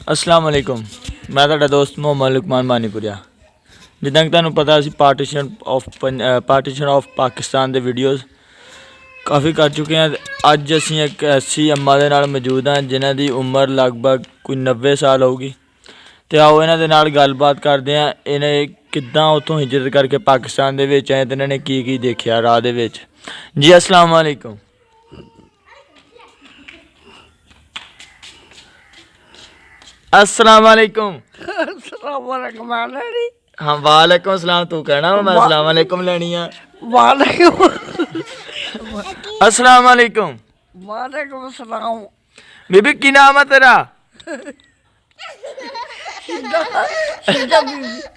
अस्सलाम वालेकुम। मैं ਤੁਹਾਡਾ ਦੋਸਤ ਮੁਹੰਮਦ ਲੁਕਮਾਨ ਮਾਨੀਪੁਰੀਆ। ਜਿੱਦਾਂ ਕਿ ਤੁਹਾਨੂੰ ਪਤਾ ਅਸੀਂ ਪਾਰਟੀਸ਼ਨ ਆਫ ਪਾਕਿਸਤਾਨ ਦੇ ਵੀਡੀਓਜ਼ ਕਾफ़ी कर चुके हैं। अज असी एक ऐसी अम्मा दे नाल मौजूद हाँ जिन्हां दी उम्र लगभग कोई 90 साल होगी। तो आओ इन्हां दे नाल गलबात करते हैं, इन्हें किद्दां उत्थों हिजरत करके पाकिस्तान दे विच आए ते इन्हां ने की देखिया राह दे विच। जी अस्सलाम वालेकुम। अस्सलाम वालेकुम। हाँ वालेकुम सलाम। तू कहना मैं अस्सलाम वालेकुम लेनी है। अस्सलाम वालेकुम। वालेकुम सलाम। बीबी की नाम है तेरा?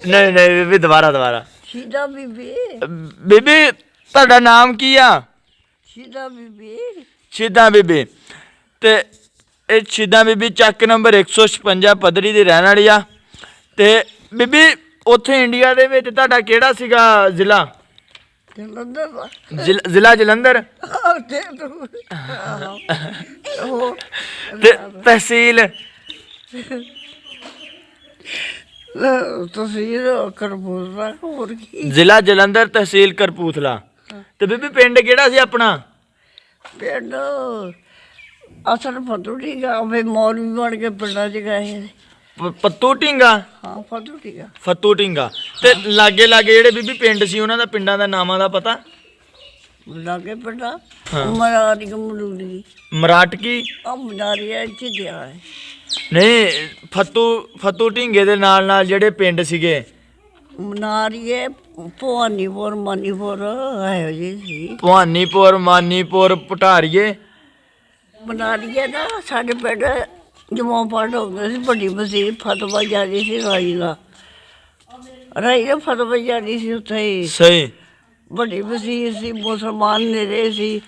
नहीं नहीं बीबी दोबारा शीदा बीबी। बीबी ਤੁਹਾਡਾ नाम की आ? शीदा बीबी। शीदा बीबी। ते ਇਹ शीदा बीबी ਚੱਕ नंबर 156 ਪੱਧਰੀ ਦੀ ਰਹਿਣ ਵਾਲੀ ਆ। ਤੇ ਬੀਬੀ ਉੱਥੇ ਇੰਡੀਆ ਦੇ ਵਿੱਚ ਤੁਹਾਡਾ ਕਿਹੜਾ ਸੀਗਾ ਜ਼ਿਲ੍ਹਾ? ਜ਼ਿਲ੍ਹਾ ਜਲੰਧਰ। ਤੇ ਤਹਿਸੀਲ? ਤਹਿਸੀਲ ਕਰਪੂਰਥਲਾ। ਹੋਰ ਕੀ? ਜ਼ਿਲ੍ਹਾ ਜਲੰਧਰ ਤਹਿਸੀਲ ਕਰਪੂਥਲਾ। ਤੇ ਬੀਬੀ ਪਿੰਡ ਕਿਹੜਾ ਸੀ ਆਪਣਾ? ਪਿੰਡ ਅਸਲ ਫਤੂ ਢੀਂਗਾ। ਫਿਰ ਮੌਲਵੀ ਬਣ ਕੇ ਪਿੰਡਾਂ 'ਚ ਗਏ। ਪੱਤੂ ਢੀਂਗਾ। ਹਾਂ ਫਤੂ ਢੀਂਗਾ। ਫੱਤੂ ਢੀਂਗਾ। ਤੇ ਲਾਗੇ ਜਿਹੜੇ ਬੀਬੀ ਪਿੰਡ ਸੀ ਉਹਨਾਂ ਦਾ ਪਿੰਡਾਂ ਦਾ ਨਾਮਾਂ ਦਾ ਪਤਾ? ਲਾਗੇ ਪਿੰਡਾਂ ਮਰਾਰੀ ਮਲੂਲੀ ਮਰਾਟਕੀ। ਆ ਮਨਾਰੀਆ ਇੱਥੇ ਦਿਆ ਹੈ। ਨਹੀਂ ਫੱਤੂ ਢੀਂਗੇ ਦੇ ਨਾਲ ਜਿਹੜੇ ਪਿੰਡ ਸੀਗੇ ਮਨਾਰੀਏ ਭਵਾਨੀਪੁਰ ਮਾਨੀਪੁਰ ਇਹੋ ਜਿਹੇ ਸੀ। ਭਵਾਨੀਪੁਰ ਮਾਨੀਪੁਰ ਪਟਾਰੀਏ। ਮਨਾਰੀਏ ਨਾ ਸਾਡੇ ਪਿੰਡ ਜਮੋਂ ਪਾਠ ਹੁੰਦੇ ਸੀ। ਵੱਡੀ ਮਸੀਤ ਫਤਵਾ ਜਾਂਦੀ ਸੀ ਰਾਈ ਦਾ ਫਤਵਾ ਜਾਂਦੀ ਸੀ ਉੱਥੇ ਹੀ। ਸਹੀ। ਵੱਡੀ ਮਸੀਤ ਸੀ। ਮੁਸਲਮਾਨ ਨੇੜੇ ਸੀ।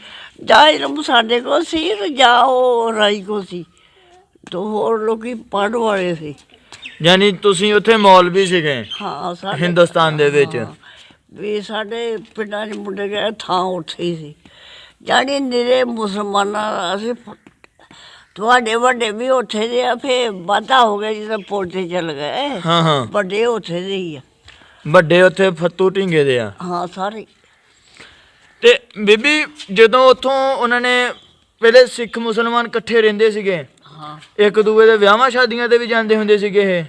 ਜਾਂ ਇਲਮ ਸਾਡੇ ਕੋਲ ਸੀ ਤੇ ਜਾਂ ਉਹ ਰਾਈ ਕੋਲ ਸੀ। ਤੇ ਹੋਰ ਲੋਕੀ ਪੜ੍ਹਨ ਵਾਲੇ ਸੀ। ਯਾਨੀ ਤੁਸੀਂ ਉੱਥੇ ਮੌਲਵੀ ਸੀਗੇ? ਹਾਂ ਸਾਡੇ ਹਿੰਦੁਸਤਾਨ ਦੇ ਵਿੱਚ। ਵੀ ਸਾਡੇ ਪਿੰਡਾਂ 'ਚ ਮੁੰਡੇ ਗਏ ਥਾਂ ਉੱਥੇ ਹੀ ਸੀ। ਜਾਣੀ ਨਿਰੇ ਮੁਸਲਮਾਨਾਂ ਅਸੀਂ ਤੁਹਾਡੇ ਵੱਡੇ ਵੀ ਉੱਥੇ ਦੇ ਆ। ਫਿਰ ਵਾਧਾ ਹੋ ਗਿਆ ਜਦੋਂ ਪੁਲ 'ਤੇ ਚੱਲ ਗਏ। ਹਾਂ ਹਾਂ ਵੱਡੇ ਉੱਥੇ ਦੇ ਹੀ ਆ। ਵੱਡੇ ਉੱਥੇ ਫੱਤੂ ਢੀਂਗੇ ਦੇ ਆ। ਹਾਂ ਸਾਰੇ। ਤੇ ਬੀਬੀ ਜਦੋਂ ਉੱਥੋਂ ਉਹਨਾਂ ਨੇ ਪਹਿਲੇ ਸਿੱਖ ਮੁਸਲਮਾਨ ਇਕੱਠੇ ਰਹਿੰਦੇ ਸੀਗੇ, ਹਾਂ ਇੱਕ ਦੂਏ ਦੇ ਵਿਆਹਾਂ ਸ਼ਾਦੀਆਂ ਤੇ ਵੀ ਜਾਂਦੇ ਹੁੰਦੇ ਸੀਗੇ ਇਹ?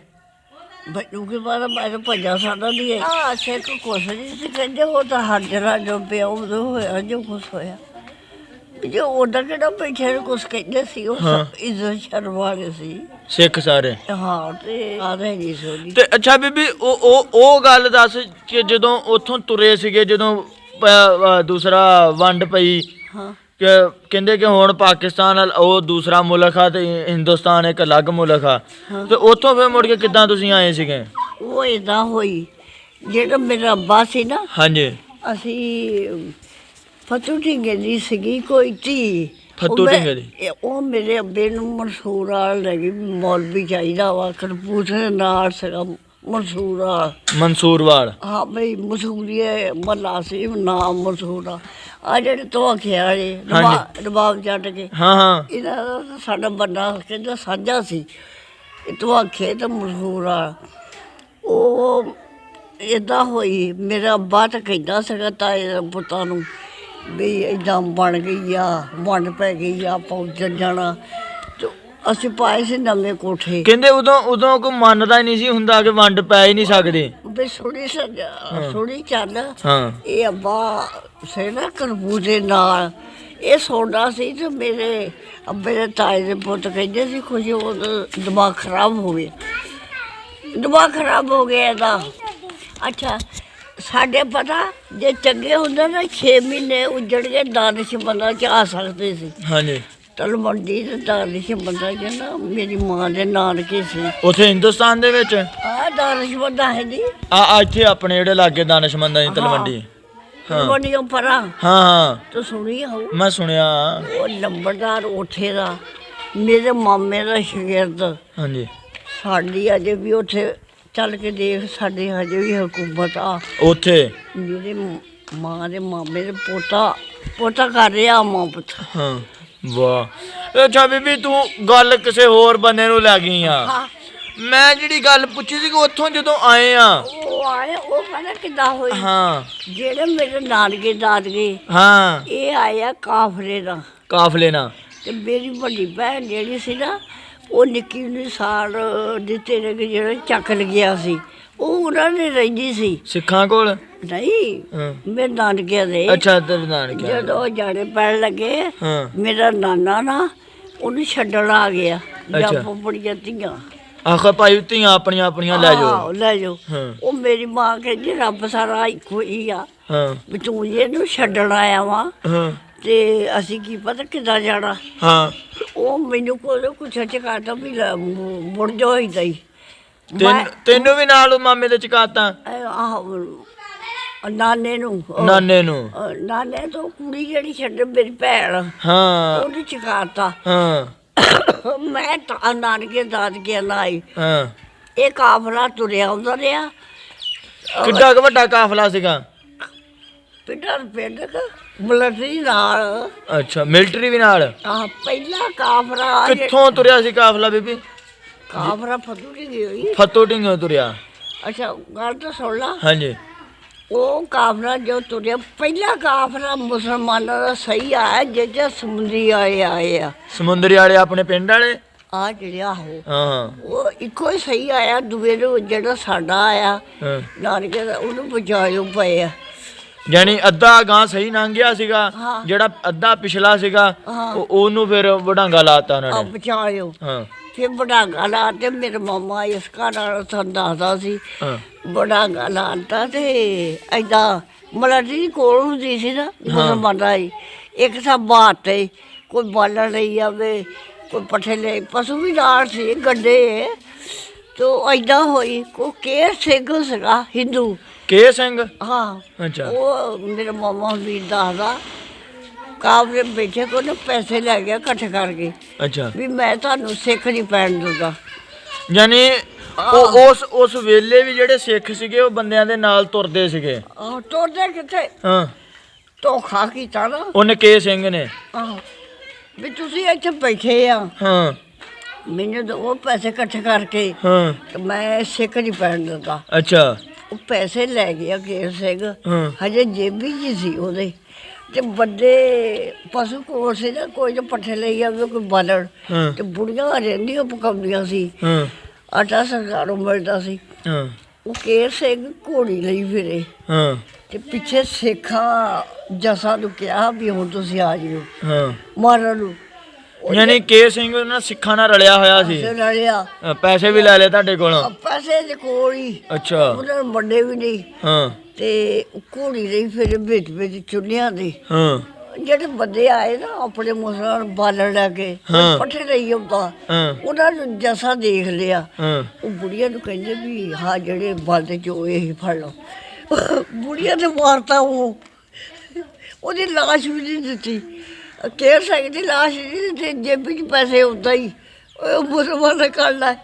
ਬੱਚੂ ਕੇ ਬਾਅਦ ਮੈਂ 50 ਸਾਲਾਂ ਦੀ ਹੈ। ਆ ਸਿੱਖ ਕੁਛ ਨਹੀਂ ਸੀ ਕਹਿੰਦੇ। ਉਹ ਤਾਂ ਹਰ ਜਗ੍ਹਾ ਜੋ ਪਿਆ ਉਦੋਂ ਹੋਇਆ ਜੋ ਕੁਛ ਹੋਇਆ। ਜੋ ਉਹਦਾ ਕਿਹੜਾ ਬੈਠੇ ਨੂੰ ਕੁਛ ਕਹਿੰਦੇ ਸੀ। ਉਹ ਇੱਜ਼ਤ ਸ਼ਰਮ ਵਾਲੇ ਸੀ ਸਿੱਖ ਸਾਰੇ। ਹਾਂ ਤੇ ਆ ਰਹੇ ਨਹੀਂ ਸੋਦੀ। ਤੇ ਅੱਛਾ ਬੀਬੀ ਉਹ ਗੱਲ ਦੱਸ ਕਿ ਜਦੋਂ ਉੱਥੋਂ ਤੁਰੇ ਸੀਗੇ, ਜਦੋਂ ਦੂਸਰਾ ਵੰਡ ਪਈ, ਹਾਂ ਕਿ ਕਹਿੰਦੇ ਕਿ ਹੁਣ ਪਾਕਿਸਤਾਨ ਉਹ ਦੂਸਰਾ ਮੁਲਕ ਆ ਤੇ ਹਿੰਦੁਸਤਾਨ ਇੱਕ ਅਲੱਗ ਮੁਲਕ ਆ, ਤੇ ਉੱਥੋਂ ਫਿਰ ਮੁੜ ਕੇ ਕਿੱਦਾਂ ਤੁਸੀਂ ਆਏ ਸੀਗੇ? ਉਹ ਏਦਾਂ ਹੋਈ। ਜਿਹੜਾ ਮੇਰਾ ਅੱਬਾ ਸੀ ਨਾ, ਹਾਂਜੀ ਅਸੀਂ ਫਤੂ ਢੀਂਗੇ ਦੀ ਸੀਗੀ ਕੋਈ ਧੀ। ਫੱਤੂ ਢੀਂਗੇ ਦੀ। ਉਹ ਮੇਰੇ ਅੱਬੇ ਨੂੰ ਮਨਸੂਰ ਵਾਲ ਲੈ ਗਈ। ਮੌਲਵੀ ਚਾਹੀਦਾ ਵਾ। ਕਰਪੂਥਲੇ ਨਾਲ ਸੀਗਾ ਮਨਸੂਰਵਾਲ। ਹਾਂ ਬਈ ਮਸੂਰੀਏ ਮੱਲਾ ਸੀ ਨਾਮ ਮਨਸੂਰਾ। ਆ ਜਿਹੜੇ ਧੋਖੇ ਵਾਲੇ ਰਬਾਬ ਜੱਟ ਕੇ। ਹਾਂ ਹਾਂ ਇਹਨਾਂ ਦਾ ਸਾਡਾ ਬੰਦਾ ਕਹਿੰਦਾ ਸਾਂਝਾ ਸੀ। ਇਹ ਧੋਖੇ ਤੇ ਮਨਸੂਰਾ। ਉਹ ਏਦਾਂ ਹੋਈ। ਮੇਰਾ ਅੱਬਾ ਤਾਂ ਕਹਿੰਦਾ ਸੀਗਾ ਤਾਏ ਦੇ ਪੁੱਤਾਂ ਨੂੰ ਵੀ ਏਦਾਂ ਬਣ ਗਈ ਆ, ਵੰਡ ਪੈ ਗਈ ਆ, ਆਪਾਂ ਉੱਜੜ ਜਾਣਾ। ਤੇ ਅਸੀਂ ਪਾਏ ਸੀ ਨਵੇਂ ਕੋਠੇ। ਕਹਿੰਦੇ ਉਦੋਂ ਕੋਈ ਮੰਨਦਾ ਹੀ ਨਹੀਂ ਸੀ ਹੁੰਦਾ ਕਿ ਵੰਡ ਪੈ ਹੀ ਨਹੀਂ ਸਕਦੀ ਵੀ ਸੁਣੀ ਚੱਲ। ਹਾਂ ਇਹ ਅੱਬਾ ਸੇ ਨਾ ਕਰਬੂਜੇ ਨਾਲ ਇਹ ਸੌਦਾ ਸੀ। ਤੇ ਮੇਰੇ ਅੱਬੇ ਦੇ ਤਾਏ ਦੇ ਪੁੱਤ ਕਹਿੰਦੇ ਸੀ ਕੁਝ ਉਹ ਦਿਮਾਗ ਖਰਾਬ ਹੋ ਗਿਆ। ਇਹਦਾ। ਅੱਛਾ ਸਾਡੇ ਪਤਾ ਜੇ ਚੰਗੇ ਹੁੰਦੇ ਨਾ 6 ਮਹੀਨੇ ਉੱਜੜ ਕੇ ਦਾਨਿਸ਼ਮੰਦਾਂ 'ਚ ਆ ਸਕਦੇ ਸੀ। ਹਾਂਜੀ ਤਲਵੰਡੀ ਤੇ ਦਾਨਿਸ਼ਮੰਦਾਂ 'ਚ ਨਾ ਮੇਰੀ ਮਾਂ ਦੇ ਨਾਨਕੇ ਸੀ ਉੱਥੇ ਹਿੰਦੁਸਤਾਨ ਦੇ ਵਿੱਚ। ਆ ਦਾਨਿਸ਼ਮੰਦਾਂ ਹੈ ਜੀ। ਆ ਇੱਥੇ ਆਪਣੇ ਜਿਹੜੇ ਲਾਗੇ ਦਾਨਿਸ਼ਮੰਦਾਂ ਦੀ ਤਲਵੰਡੀ। ਤਲਵੰਡੀਓਂ ਪਰਾਂ। ਹਾਂ ਹਾਂ ਤੂੰ ਸੁਣੀ ਹੋਊ। ਮੈਂ ਸੁਣਿਆ। ਉਹ ਨੰਬਰਦਾਰ ਉੱਥੇ ਦਾ ਮੇਰੇ ਮਾਮੇ ਦਾ ਸ਼ਾਗਿਰਦ। ਹਾਂਜੀ ਸਾਡੀ ਅਜੇ ਵੀ ਉੱਥੇ ਚੱਲ ਕੇ ਦੇਖ। ਸਾਡੇ ਹਜੇ ਵੀ ਹਕੂਮਤ ਆ ਉੱਥੇ। ਮੇਰੇ ਮਾਂ ਦੇ ਮਾਮੇ ਦੇ ਪੋਤਾ ਕਰ ਰਿਹਾ ਮਾਂ ਪੁੱਤ। ਹਾਂ ਵਾਹ। ਅੱਛਾ ਬੀਬੀ ਤੂੰ ਗੱਲ ਕਿਸੇ ਹੋਰ ਬੰਦੇ ਨੂੰ ਲੈ ਗਈ ਆ। ਮੈਂ ਜਿਹੜੀ ਗੱਲ ਪੁੱਛੀ ਸੀ ਕਿ ਉੱਥੋਂ ਜਦੋਂ ਆਏ ਆ ਉਹ ਆਏ ਉਹ ਪਤਾ ਕਿੱਦਾਂ ਹੋਈ ਹਾਂ ਜਿਹੜੇ ਮੇਰੇ ਨਾਨਕੇ ਦਾਦਕੇ ਹਾਂ ਇਹ ਆਏ ਆ ਕਾਫਰੇ ਦਾ ਕਾਫਲੇ ਨਾਲ ਤੇ ਮੇਰੀ ਵੱਡੀ ਭੈਣ ਜਿਹੜੀ ਸੀ ਨਾ ਉਹ ਨਿੱਕੀ ਨੂੰ ਸਾਲ ਦੇ ਤੇਰੇ ਜਿਹੜਾ ਚੱਕ ਲੱਗਿਆ ਸੀ ਉਹ ਉਹਨਾਂ ਨੇ ਰਹਿੰਦੀ ਸੀ ਸਿੱਖਾਂ ਕੋਲ ਨਹੀਂ ਹਾਂ ਮੇਰੇ ਨਾਨਕਿਆਂ ਦੇ ਅੱਛਾ ਤੇਰੇ ਨਾਨਕੇ ਜਦੋਂ ਜਾਣੇ ਪੈਣ ਲੱਗੇ ਹਾਂ ਮੇਰਾ ਨਾਨਾ ਨਾ ਉਹਨੂੰ ਛੱਡਣ ਆ ਗਿਆ ਅੱਛਾ। ਜਾਂ ਬੜੀਆਂ ਧੀਆਂ ਆਖਾ ਭਾਈ ਧੀਆਂ ਆਪਣੀਆਂ ਆਪਣੀਆਂ ਲੈ ਜਾਓ ਆਹੋ, ਲੈ ਜਾਓ ਹਾਂ ਉਹ ਮੇਰੀ ਮਾਂ ਕਹਿੰਦੀ ਰੱਬ ਸਾਰਾ ਇੱਕੋ ਹੀ ਆ ਹਾਂ ਵੀ ਤੂੰ ਇਹਨੂੰ ਛੱਡਣ ਆਇਆ ਵਾ ਹਾਂ ਤੇ ਅਸੀਂ ਕੀ ਪਤਾ ਕਿੱਦਾਂ ਜਾਣਾ ਹਾਂ ਉਹ ਮੈਨੂੰ ਕੋਲ ਕੁਛ ਚਕਾਤਾ ਵੀ ਮੁੜ ਜਾਓ ਏਦਾਂ ਹੀ ਤੈਨੂੰ ਵੀ ਨਾਲ ਉਹ ਮਾਮੇ ਦੇ ਚਕਾਤਾ ਨਾਨੇ ਨੂੰ ਨਾਨੇ ਨੂੰ ਨਾਨੇ ਤੋਂ ਕੁੜੀ ਜਿਹੜੀ ਛੱਡ ਮੇਰੀ ਭੈਣ ਹਾਂ ਉਹਨੂੰ ਚਕਾਤਾ ਹਾਂ ਮੈਂ ਤਾਂ ਨਾਨਕੇ ਦਾਦਕੇ ਨਾਲ ਆਈ ਹਾਂ ਇਹ ਕਾਫਲਾ ਤੁਰਿਆ ਆਉਂਦਾ ਰਿਹਾ ਕਿੱਡਾ ਕੁ ਵੱਡਾ ਕਾਫਲਾ ਸੀਗਾ ਪਿੰਡ ਮਿਲਟਰੀ ਨਾਲ ਅੱਛਾ ਮਿਲਟਰੀ ਵੀ ਨਾਲ ਪਹਿਲਾ ਕਾਫਰਾ ਕਿੱਥੋਂ ਤੁਰਿਆ ਸੀ ਕਾਫਲਾ ਬੀਬੀ ਕਾਫਰਾ ਫਤੂ ਕੀ ਗਈ ਹੋਈ ਫਤੋ ਢਿੰਗੋਂ ਤੁਰਿਆ ਅੱਛਾ ਗੱਲ ਤਾਂ ਸੁਣ ਲਾ ਹਾਂਜੀ ਉਹ ਕਾਫਲਾ ਜੋ ਤੁਰਿਆ ਪਹਿਲਾ ਕਾਫਲਾ ਮੁਸਲਮਾਨਾਂ ਦਾ ਸਹੀ ਆਇਆ ਜਿਹੜਾ ਸਮੁੰਦਰੀ ਆਏ ਆ ਸਮੁੰਦਰੀ ਵਾਲੇ ਆਪਣੇ ਪਿੰਡ ਵਾਲੇ ਆ ਜਿਹੜਾ ਉਹ ਹਾਂ ਉਹ ਇੱਕੋ ਹੀ ਸਹੀ ਆਇਆ ਦੂਏ ਨੂੰ ਜਿਹੜਾ ਸਾਡਾ ਆਇਆ ਹਾਂ ਨਾਨਕੇ ਦਾ ਉਹਨੂੰ ਬਚਾਇਓ ਪਏ ਆ ਯਾਨੀ ਅੱਧਾ ਗਾਂ ਸਹੀ ਲੰਘ ਗਿਆ ਸੀਗਾ ਹਾਂ। ਜਿਹੜਾ ਅੱਧਾ ਪਿਛਲਾ ਸੀਗਾ ਹਾਂ। ਉਹਨੂੰ ਫਿਰ ਵਡਾਂਗਾ ਲਾਤਾ ਉਹਨਾਂ ਆ ਨੇ ਬਚਾਇਓ ਹਾਂ ਫਿਰ ਬੜਾਂਗਾ ਲਾ ਤੇ ਮੇਰੇ ਮਾਮਾ ਇਸ ਘਰ ਨਾਲ ਸਾਨੂੰ ਦੱਸਦਾ ਸੀ ਹਾਂ ਬੜਾਂਗਾ ਲਾਤਾ ਤੇ ਏਦਾਂ ਮਲਾਟੀ ਕੋਲ ਹੁੰਦੀ ਸੀ ਨਾ ਮੁਸਲਮਾਨਾਂ ਦੀ ਇੱਕ ਸਭ ਬਾਤ ਤੇ ਕੋਈ ਬਾਲਣ ਲਈ ਆਵੇ ਕੋਈ ਪੱਠੇ ਲਈ ਪਸ਼ੂ ਵੀ ਨਾਲ ਸੀ ਗੱਡੇ ਤੋ ਏਦਾਂ ਹੋਈ ਕੋ ਕੇਰ ਸਿੰਘ ਸੀਗਾ ਹਿੰਦੂ ਕੇ ਸਿੰਘ ਹਾਂ ਅੱਛਾ ਉਹ ਮੇਰੇ ਮਾਮਾ ਵੀ ਦੱਸਦਾ ਕਾਬਰੇ ਬੈਠੇ ਕੋ ਨਾ ਪੈਸੇ ਲੈ ਗਿਆ ਇਕੱਠੇ ਕਰਕੇ ਅੱਛਾ ਵੀ ਮੈਂ ਤੁਹਾਨੂੰ ਸਿੱਖ ਨਹੀਂ ਪੈਣ ਦੂੰਗਾ ਯਾਨੀ ਉਹ ਉਸ ਵੇਲੇ ਵੀ ਜਿਹੜੇ ਸਿੱਖ ਸੀਗੇ ਉਹ ਬੰਦਿਆਂ ਦੇ ਨਾਲ ਤੁਰਦੇ ਸੀਗੇ ਤੋੜਦੇ ਕਿੱਥੇ ਹਾਂ ਧੋਖਾ ਕੀਤਾ ਨਾ ਉਹਨੇ ਕੇ ਸਿੰਘ ਨੇ ਵੀ ਤੁਸੀਂ ਇੱਥੇ ਬੈਠੇ ਆ ਹਾਂ ਮੈਨੂੰ ਤਾਂ ਉਹ ਪੈਸੇ ਇਕੱਠੇ ਕਰਕੇ ਹਾਂ ਤੇ ਮੈਂ ਸਿੱਖ ਨਹੀਂ ਪੈਣ ਦਿੰਦਾ ਅੱਛਾ ਉਹ ਪੈਸੇ ਲੈ ਗਿਆ ਕੇਰ ਸਿੰਘ ਹਾਂ ਹਜੇ ਜੇਬੀ ਜੀ ਸੀ ਉਹਦੇ ਤੇ ਵੱਡੇ ਪਸ਼ੂ ਕੋਲ ਸੀ ਨਾ ਕੋਈ ਜੋ ਪੱਠੇ ਲਈ ਆਵੇ ਕੋਈ ਬਾਲਣ ਹਾਂ ਤੇ ਬੁੜੀਆਂ ਰਹਿੰਦੀਆਂ ਪਕਾਉਂਦੀਆਂ ਸੀ ਹਾਂ ਆਟਾ ਸਰਕਾਰੋਂ ਮਿਲਦਾ ਸੀ ਹਾਂ ਉਹ ਕੇਰ ਸਿੰਘ ਘੋੜੀ ਲਈ ਫਿਰੇ ਹਾਂ ਤੇ ਪਿੱਛੇ ਸਿੱਖਾਂ ਜਸਾਂ ਨੂੰ ਕਿਹਾ ਵੀ ਹੁਣ ਤੁਸੀਂ ਆ ਜਿਓ ਹਾਂ ਮਾਰਨ ਨੂੰ ਯਾਨੀ ਕੇ ਸਿੰਘ ਉਹਨਾਂ ਸਿੱਖਾਂ ਨਾਲ ਰਲਿਆ ਹੋਇਆ ਸੀ ਲੜਿਆ ਪੈਸੇ ਵੀ ਲੈ ਲਏ ਤੁਹਾਡੇ ਕੋਲੋਂ ਪੈਸੇ ਦੇ ਕੋਲ ਹੀ ਅੱਛਾ ਉਹਨਾਂ ਨੂੰ ਵੱਡੇ ਵੀ ਨਹੀਂ ਹਾਂ ਤੇ ਘੋੜੀ ਲਈ ਫਿਰ ਵਿੱਚ ਚੁੱਲਿਆਂ ਦੇ ਹਾਂ ਜਿਹੜੇ ਬੰਦੇ ਆਏ ਨਾ ਆਪਣੇ ਮੁਸਲਮਾਨ ਬਾਲਣ ਲੈ ਕੇ ਹਾਂ। ਪੱਠੇ ਲਈ ਆਉਂਦਾ ਹਾਂ ਉਹਨਾਂ ਨੂੰ ਜਸਾ ਦੇਖ ਲਿਆ ਹਾਂ ਉਹ ਬੁੜੀਆਂ ਨੂੰ ਕਹਿੰਦੇ ਵੀ ਹਾਂ ਜਿਹੜੇ ਬਲਦੇ ਚੋਏ ਹੀ ਫੜ ਲਓ ਬੁੜੀਆਂ ਨੇ ਮਾਰਤਾ ਉਹਦੀ ਲਾਸ਼ ਵੀ ਨਹੀਂ ਦਿੱਤੀ ਕੇਰ ਸਿੰਘ ਦੀ ਲਾਸ਼ ਨਹੀਂ ਦਿੱਤੀ ਜੇਬੀ 'ਚ ਪੈਸੇ ਉੱਦਾਂ ਹੀ ਉਹ ਮੁਸਲਮਾਨ ਨੇ ਕਰ ਲੈ